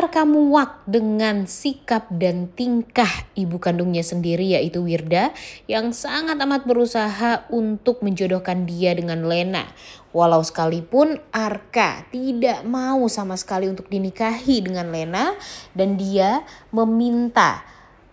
Arka muak dengan sikap dan tingkah ibu kandungnya sendiri yaitu Wirda yang sangat amat berusaha untuk menjodohkan dia dengan Lena. Walau sekalipun Arka tidak mau sama sekali untuk dinikahi dengan Lena dan dia meminta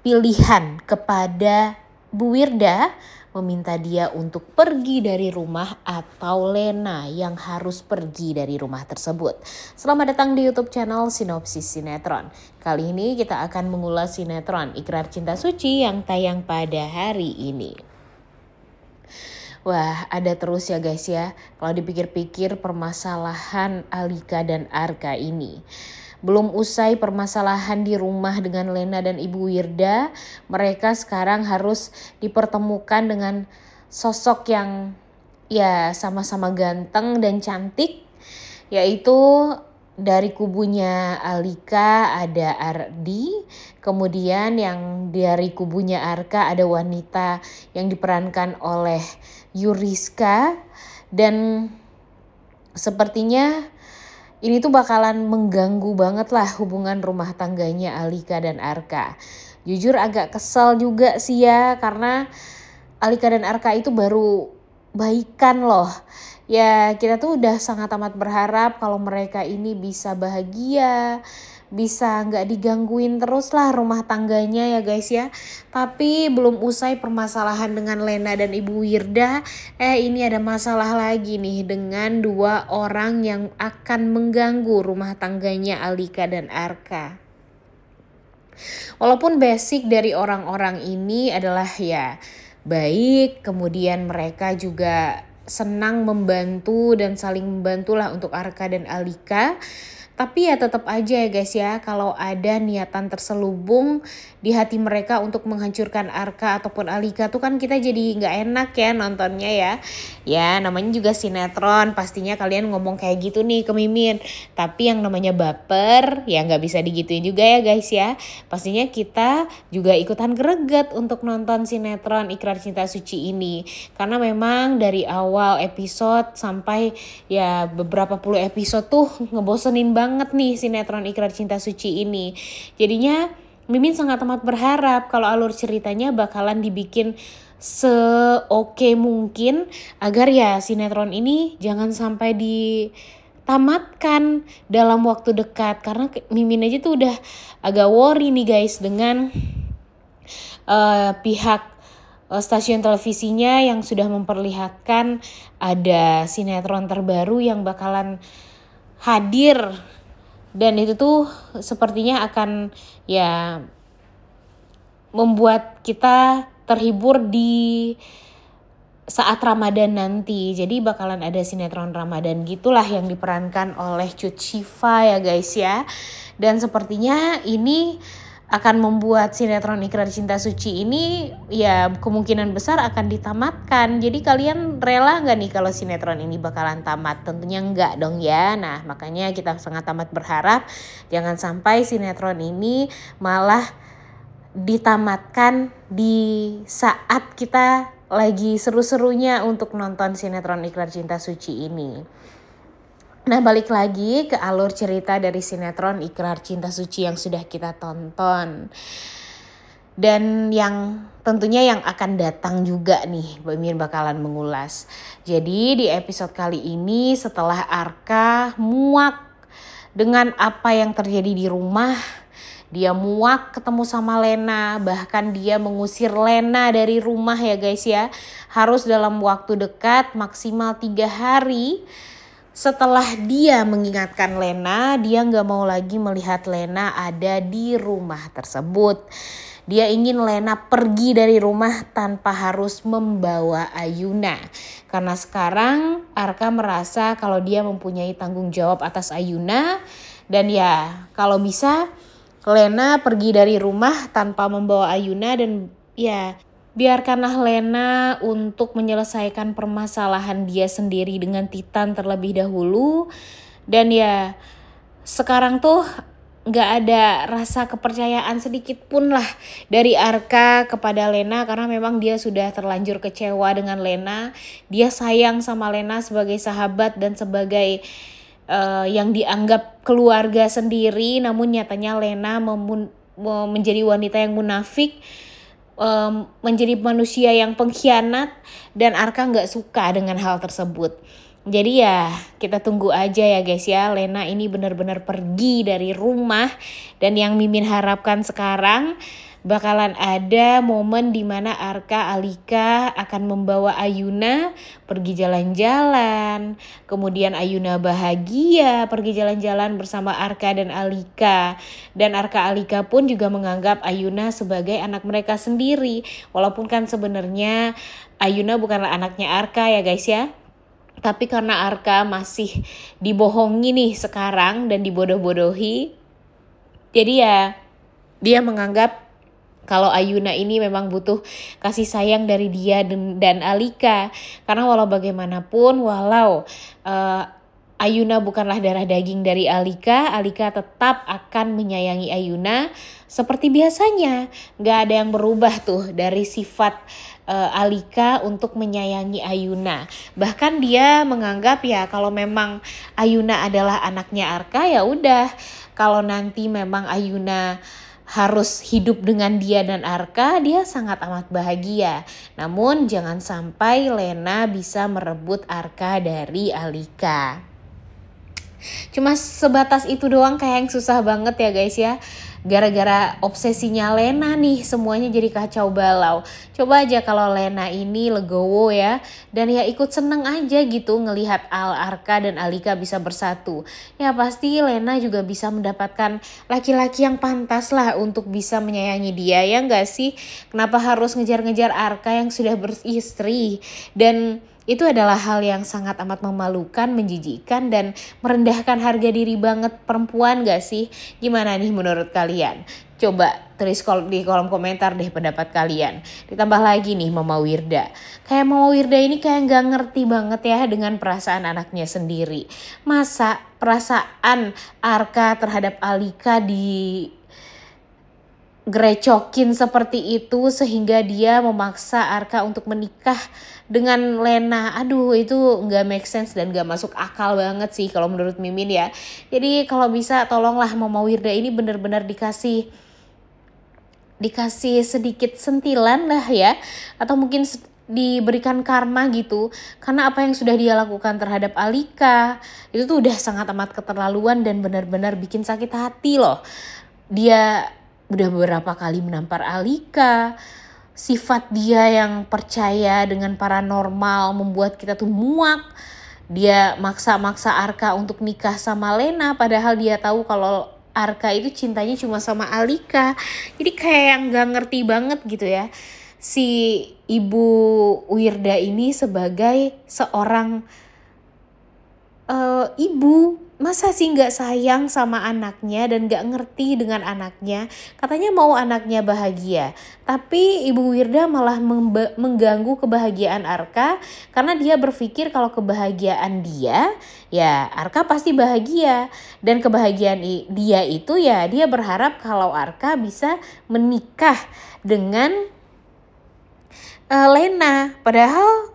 pilihan kepada Bu Wirda, meminta dia untuk pergi dari rumah atau Lena yang harus pergi dari rumah tersebut. Selamat datang di YouTube channel Sinopsis Sinetron. Kali ini kita akan mengulas sinetron Ikrar Cinta Suci yang tayang pada hari ini. Wah, ada terus ya guys ya, kalau dipikir-pikir permasalahan Alika dan Arka ini. Belum usai permasalahan di rumah dengan Lena dan Ibu Wirda, mereka sekarang harus dipertemukan dengan sosok yang ya sama-sama ganteng dan cantik, yaitu dari kubunya Alika ada Ardi, kemudian yang dari kubunya Arka ada wanita yang diperankan oleh Yuriska, dan sepertinya ini tuh bakalan mengganggu banget lah hubungan rumah tangganya Alika dan Arka. Jujur agak kesel juga sih ya, karena Alika dan Arka itu baru baikan loh. Ya kita tuh udah sangat amat berharap kalau mereka ini bisa bahagia, bisa gak digangguin terus lah rumah tangganya ya guys ya. Tapi belum usai permasalahan dengan Lena dan Ibu Wirda, ini ada masalah lagi nih dengan dua orang yang akan mengganggu rumah tangganya Alika dan Arka. Walaupun basic dari orang-orang ini adalah ya baik, kemudian mereka juga senang membantu dan saling membantulah untuk Arka dan Alika. Tapi ya tetap aja ya guys ya, kalau ada niatan terselubung di hati mereka untuk menghancurkan Arka ataupun Alika tuh kan kita jadi gak enak ya nontonnya ya. Ya namanya juga sinetron, pastinya kalian ngomong kayak gitu nih ke Mimin. Tapi yang namanya baper ya gak bisa digituin juga ya guys ya. Pastinya kita juga ikutan greget untuk nonton sinetron Ikrar Cinta Suci ini. Karena memang dari awal episode sampai ya beberapa puluh episode tuh ngebosenin banget nih sinetron Ikrar Cinta Suci ini. Jadinya Mimin sangat amat berharap kalau alur ceritanya bakalan dibikin se-oke mungkin agar ya sinetron ini jangan sampai ditamatkan dalam waktu dekat. Karena Mimin aja tuh udah agak worry nih guys dengan pihak stasiun televisinya yang sudah memperlihatkan ada sinetron terbaru yang bakalan hadir, dan itu tuh sepertinya akan ya membuat kita terhibur di saat Ramadan nanti. Jadi bakalan ada sinetron Ramadan gitulah yang diperankan oleh Cut Syifa ya guys ya. Dan sepertinya ini akan membuat sinetron Ikrar Cinta Suci ini ya kemungkinan besar akan ditamatkan. Jadi kalian rela gak nih kalau sinetron ini bakalan tamat? Tentunya enggak dong ya. Nah makanya kita sangat amat berharap jangan sampai sinetron ini malah ditamatkan di saat kita lagi seru-serunya untuk nonton sinetron Ikrar Cinta Suci ini. Nah balik lagi ke alur cerita dari sinetron Ikrar Cinta Suci yang sudah kita tonton. Dan yang tentunya yang akan datang juga nih Mimin bakalan mengulas. Jadi di episode kali ini setelah Arka muak dengan apa yang terjadi di rumah, dia muak ketemu sama Lena, bahkan dia mengusir Lena dari rumah ya guys ya. Harus dalam waktu dekat maksimal 3 hari. Setelah dia mengingatkan Lena, dia gak mau lagi melihat Lena ada di rumah tersebut. Dia ingin Lena pergi dari rumah tanpa harus membawa Ayuna. Karena sekarang Arka merasa kalau dia mempunyai tanggung jawab atas Ayuna. Dan ya kalau bisa Lena pergi dari rumah tanpa membawa Ayuna, dan ya biarkanlah Lena untuk menyelesaikan permasalahan dia sendiri dengan Titan terlebih dahulu. Dan ya sekarang tuh gak ada rasa kepercayaan sedikit pun lah dari Arka kepada Lena, karena memang dia sudah terlanjur kecewa dengan Lena. Dia sayang sama Lena sebagai sahabat dan sebagai yang dianggap keluarga sendiri, namun nyatanya Lena menjadi wanita yang munafik, menjadi manusia yang pengkhianat, dan Arka nggak suka dengan hal tersebut. Jadi ya kita tunggu aja ya guys ya, Lena ini benar-benar pergi dari rumah. Dan yang Mimin harapkan sekarang bakalan ada momen dimana Arka Alika akan membawa Ayuna pergi jalan-jalan. Kemudian Ayuna bahagia pergi jalan-jalan bersama Arka dan Alika. Dan Arka Alika pun juga menganggap Ayuna sebagai anak mereka sendiri. Walaupun kan sebenarnya Ayuna bukanlah anaknya Arka ya guys ya. Tapi karena Arka masih dibohongi nih sekarang dan dibodoh-bodohi, jadi ya dia menganggap kalau Ayuna ini memang butuh kasih sayang dari dia dan Alika. Karena walau bagaimanapun, Ayuna bukanlah darah daging dari Alika, Alika tetap akan menyayangi Ayuna seperti biasanya. Gak ada yang berubah tuh dari sifat Alika untuk menyayangi Ayuna. Bahkan dia menganggap ya kalau memang Ayuna adalah anaknya Arka, ya udah. Kalau nanti memang Ayuna harus hidup dengan dia dan Arka, dia sangat amat bahagia. Namun jangan sampai Lena bisa merebut Arka dari Alika. Cuma sebatas itu doang kayak yang susah banget ya guys ya. Gara-gara obsesinya Lena nih semuanya jadi kacau balau. Coba aja kalau Lena ini legowo ya. Dan ya ikut seneng aja gitu ngelihat Arka dan Alika bisa bersatu. Ya pasti Lena juga bisa mendapatkan laki-laki yang pantas lah untuk bisa menyayangi dia, ya gak sih? Kenapa harus ngejar-ngejar Arka yang sudah beristri? Dan itu adalah hal yang sangat amat memalukan, menjijikkan, dan merendahkan harga diri banget perempuan gak sih? Gimana nih menurut kalian? Coba tulis di kolom komentar deh pendapat kalian. Ditambah lagi nih Mama Wirda. Kayak Mama Wirda ini kayak gak ngerti banget ya dengan perasaan anaknya sendiri. Masa perasaan Arka terhadap Alika gerecokin seperti itu sehingga dia memaksa Arka untuk menikah dengan Lena. Aduh, itu nggak make sense dan nggak masuk akal banget sih kalau menurut Mimin ya. Jadi kalau bisa tolonglah Mama Wirda ini benar-benar dikasih sedikit sentilan lah ya, atau mungkin diberikan karma gitu, karena apa yang sudah dia lakukan terhadap Alika itu tuh udah sangat amat keterlaluan dan benar-benar bikin sakit hati loh. Dia udah beberapa kali menampar Alika. Sifat dia yang percaya dengan paranormal membuat kita tuh muak. Dia maksa-maksa Arka untuk nikah sama Lena padahal dia tahu kalau Arka itu cintanya cuma sama Alika. Jadi kayak yang gak ngerti banget gitu ya. Si Ibu Wirda ini sebagai seorang ibu, masa sih gak sayang sama anaknya dan gak ngerti dengan anaknya. Katanya mau anaknya bahagia, tapi Ibu Wirda malah mengganggu kebahagiaan Arka karena dia berpikir kalau kebahagiaan dia, ya Arka pasti bahagia. Dan kebahagiaan dia itu ya dia berharap kalau Arka bisa menikah dengan Lena. Padahal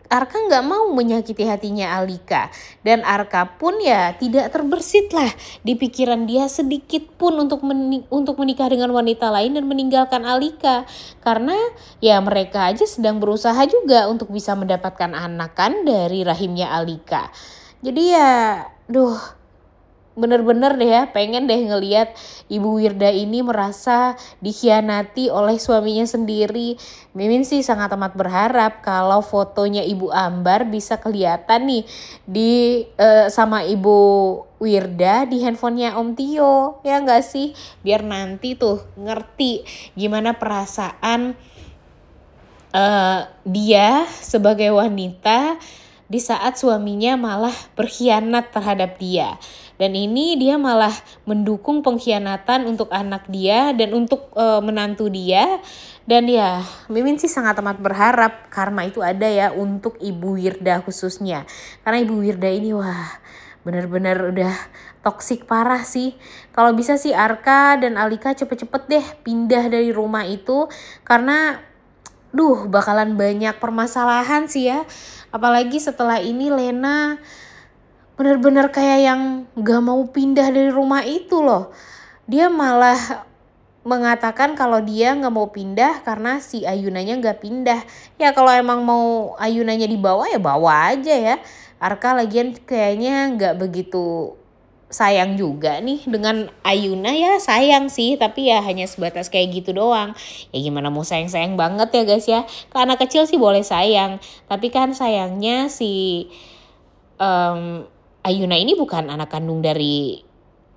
Arka gak mau menyakiti hatinya Alika. Dan Arka pun ya tidak terbersit lah di pikiran dia sedikit pun untuk menikah dengan wanita lain dan meninggalkan Alika. Karena ya mereka aja sedang berusaha juga untuk bisa mendapatkan anak kan dari rahimnya Alika. Jadi ya bener-bener deh ya, pengen deh ngelihat Ibu Wirda ini merasa dikhianati oleh suaminya sendiri. Mimin sih sangat amat berharap kalau fotonya Ibu Ambar bisa kelihatan nih sama Ibu Wirda di handphonenya Om Tio, ya nggak sih? Biar nanti tuh ngerti gimana perasaan dia sebagai wanita di saat suaminya malah berkhianat terhadap dia. Dan ini dia malah mendukung pengkhianatan untuk anak dia dan untuk menantu dia. Dan ya Mimin sih sangat amat berharap karma itu ada ya untuk Ibu Wirda khususnya. Karena Ibu Wirda ini benar-benar udah toksik parah sih. Kalau bisa sih Arka dan Alika cepet-cepet deh pindah dari rumah itu. Karena bakalan banyak permasalahan sih ya. Apalagi setelah ini Lena bener-bener kayak yang gak mau pindah dari rumah itu loh. Dia malah mengatakan kalau dia gak mau pindah karena si Ayunanya gak pindah. Ya kalau emang mau Ayunanya dibawa ya bawa aja ya. Arka lagian kayaknya gak begitu sayang juga nih dengan Ayuna, ya sayang sih tapi ya hanya sebatas kayak gitu doang. Ya gimana mau sayang-sayang banget ya guys ya. Ke anak kecil sih boleh sayang, tapi kan sayangnya si Ayuna ini bukan anak kandung dari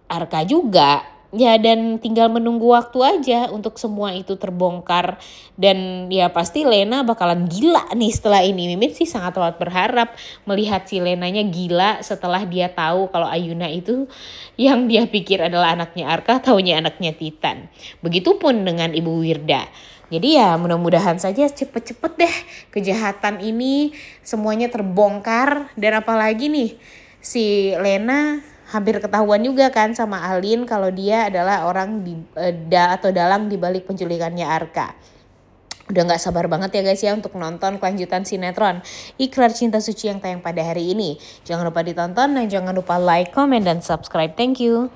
Arka juga. Ya dan tinggal menunggu waktu aja untuk semua itu terbongkar. Dan ya pasti Lena bakalan gila nih setelah ini. Mimin sih sangat amat berharap melihat si Lenanya gila setelah dia tahu kalau Ayuna itu yang dia pikir adalah anaknya Arka, taunya anaknya Titan. Begitupun dengan Ibu Wirda. Jadi ya mudah-mudahan saja cepet-cepet deh kejahatan ini semuanya terbongkar. Dan apalagi nih si Lena hampir ketahuan juga kan sama Alin kalau dia adalah orang atau dalang dibalik penculikannya Arka. Udah gak sabar banget ya guys ya untuk nonton kelanjutan sinetron Ikrar Cinta Suci yang tayang pada hari ini. Jangan lupa ditonton dan jangan lupa like, comment, dan subscribe. Thank you.